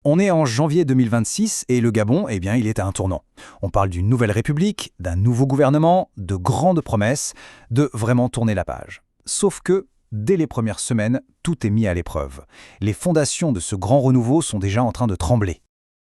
On est en janvier 2026 et le Gabon, il est à un tournant. On parle d'une nouvelle république, d'un nouveau gouvernement, de grandes promesses, de vraiment tourner la page. Sauf que, dès les premières semaines, tout est mis à l'épreuve. Les fondations de ce grand renouveau sont déjà en train de trembler.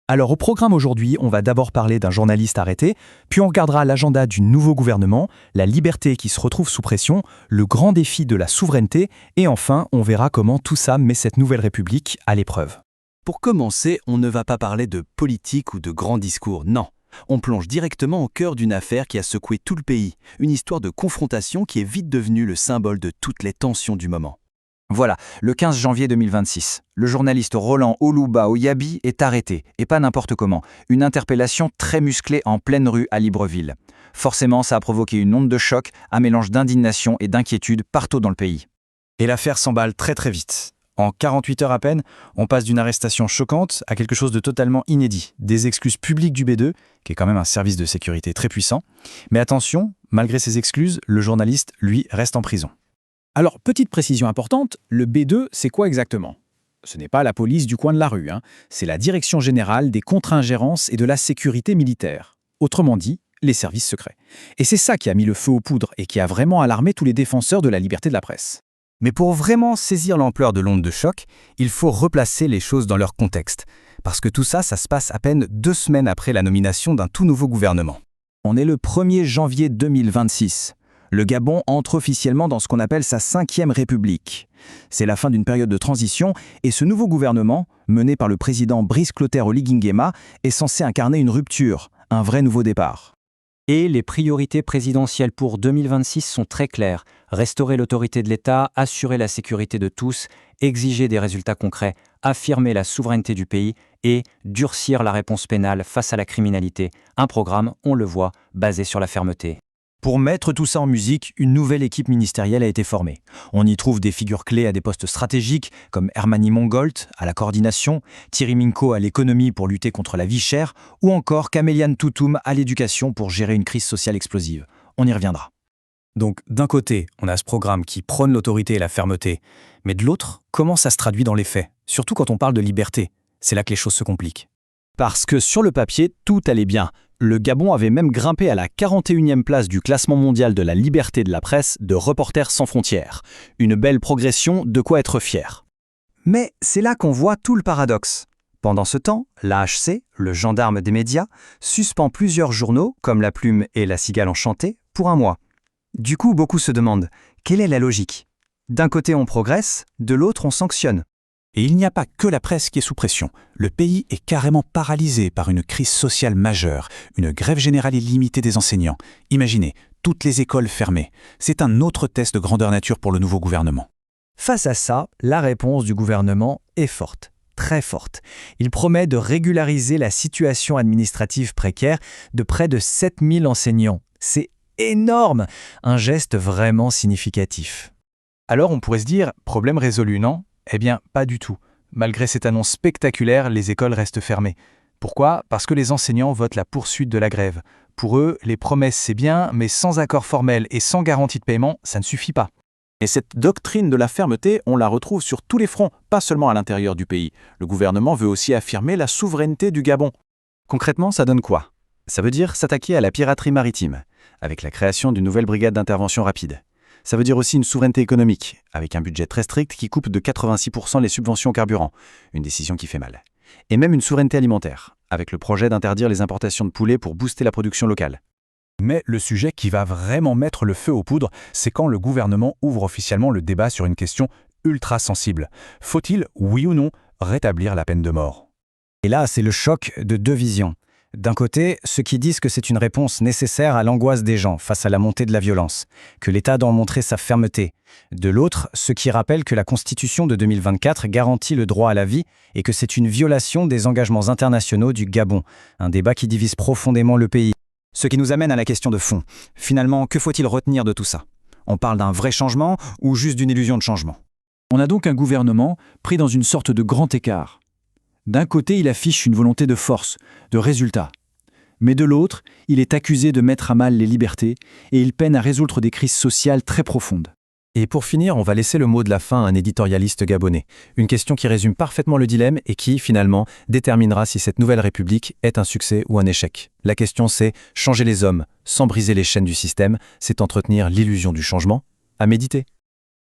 Alors au programme aujourd'hui, on va d'abord parler d'un journaliste arrêté, puis on regardera l'agenda du nouveau gouvernement, la liberté qui se retrouve sous pression, le grand défi de la souveraineté, et enfin, on verra comment tout ça met cette nouvelle république à l'épreuve. Pour commencer, on ne va pas parler de politique ou de grands discours, non. On plonge directement au cœur d'une affaire qui a secoué tout le pays, une histoire de confrontation qui est vite devenue le symbole de toutes les tensions du moment. Voilà, le 15 janvier 2026, le journaliste Roland Oluba Oyabi est arrêté, et pas n'importe comment. Une interpellation très musclée en pleine rue à Libreville. Forcément, ça a provoqué une onde de choc, un mélange d'indignation et d'inquiétude partout dans le pays. Et l'affaire s'emballe très très vite. En 48 heures à peine, on passe d'une arrestation choquante à quelque chose de totalement inédit. Des excuses publiques du B2, qui est quand même un service de sécurité très puissant. Mais attention, malgré ces excuses, le journaliste, lui, reste en prison. Alors, petite précision importante, le B2, c'est quoi exactement? Ce n'est pas la police du coin de la rue, c'est la Direction générale des contre-ingérences et de la sécurité militaire. Autrement dit, les services secrets. Et c'est ça qui a mis le feu aux poudres et qui a vraiment alarmé tous les défenseurs de la liberté de la presse. Mais pour vraiment saisir l'ampleur de l'onde de choc, il faut replacer les choses dans leur contexte. Parce que tout ça, ça se passe à peine 2 semaines après la nomination d'un tout nouveau gouvernement. On est le 1er janvier 2026. Le Gabon entre officiellement dans ce qu'on appelle sa 5e République. C'est la fin d'une période de transition et ce nouveau gouvernement, mené par le président Brice Clotaire Oligui Nguema, est censé incarner une rupture, un vrai nouveau départ. Et les priorités présidentielles pour 2026 sont très claires. Restaurer l'autorité de l'État, assurer la sécurité de tous, exiger des résultats concrets, affirmer la souveraineté du pays et durcir la réponse pénale face à la criminalité. Un programme, on le voit, basé sur la fermeté. Pour mettre tout ça en musique, une nouvelle équipe ministérielle a été formée. On y trouve des figures clés à des postes stratégiques comme Hermani Mongolt à la coordination, Thierry Minko à l'économie pour lutter contre la vie chère ou encore Kameliane Toutoum à l'éducation pour gérer une crise sociale explosive. On y reviendra. Donc d'un côté, on a ce programme qui prône l'autorité et la fermeté, mais de l'autre, comment ça se traduit dans les faits? Surtout quand on parle de liberté. C'est là que les choses se compliquent. Parce que sur le papier, tout allait bien. Le Gabon avait même grimpé à la 41e place du classement mondial de la liberté de la presse de Reporters sans frontières. Une belle progression, de quoi être fier. Mais c'est là qu'on voit tout le paradoxe. Pendant ce temps, l'AHC, le gendarme des médias, suspend plusieurs journaux, comme La Plume et La Cigale Enchantée, pour 1 mois. Du coup, beaucoup se demandent, quelle est la logique? D'un côté, on progresse, de l'autre, on sanctionne. Et il n'y a pas que la presse qui est sous pression. Le pays est carrément paralysé par une crise sociale majeure, une grève générale illimitée des enseignants. Imaginez, toutes les écoles fermées. C'est un autre test de grandeur nature pour le nouveau gouvernement. Face à ça, la réponse du gouvernement est forte, très forte. Il promet de régulariser la situation administrative précaire de près de 7000 enseignants. C'est énorme, un geste vraiment significatif. Alors on pourrait se dire, problème résolu, non? Eh bien, pas du tout. Malgré cette annonce spectaculaire, les écoles restent fermées. Pourquoi? Parce que les enseignants votent la poursuite de la grève. Pour eux, les promesses c'est bien, mais sans accord formel et sans garantie de paiement, ça ne suffit pas. Et cette doctrine de la fermeté, on la retrouve sur tous les fronts, pas seulement à l'intérieur du pays. Le gouvernement veut aussi affirmer la souveraineté du Gabon. Concrètement, ça donne quoi? Ça veut dire s'attaquer à la piraterie maritime, avec la création d'une nouvelle brigade d'intervention rapide. Ça veut dire aussi une souveraineté économique, avec un budget très strict qui coupe de 86% les subventions au carburant, une décision qui fait mal. Et même une souveraineté alimentaire, avec le projet d'interdire les importations de poulet pour booster la production locale. Mais le sujet qui va vraiment mettre le feu aux poudres, c'est quand le gouvernement ouvre officiellement le débat sur une question ultra sensible. Faut-il, oui ou non, rétablir la peine de mort? Et là, c'est le choc de 2 visions. D'un côté, ceux qui disent que c'est une réponse nécessaire à l'angoisse des gens face à la montée de la violence, que l'État doit montrer sa fermeté. De l'autre, ceux qui rappellent que la Constitution de 2024 garantit le droit à la vie et que c'est une violation des engagements internationaux du Gabon, un débat qui divise profondément le pays. Ce qui nous amène à la question de fond. Finalement, que faut-il retenir de tout ça? On parle d'un vrai changement ou juste d'une illusion de changement? On a donc un gouvernement pris dans une sorte de grand écart. D'un côté, il affiche une volonté de force, de résultat. Mais de l'autre, il est accusé de mettre à mal les libertés et il peine à résoudre des crises sociales très profondes. Et pour finir, on va laisser le mot de la fin à un éditorialiste gabonais. Une question qui résume parfaitement le dilemme et qui, finalement, déterminera si cette nouvelle république est un succès ou un échec. La question c'est, changer les hommes sans briser les chaînes du système, c'est entretenir l'illusion du changement? À méditer.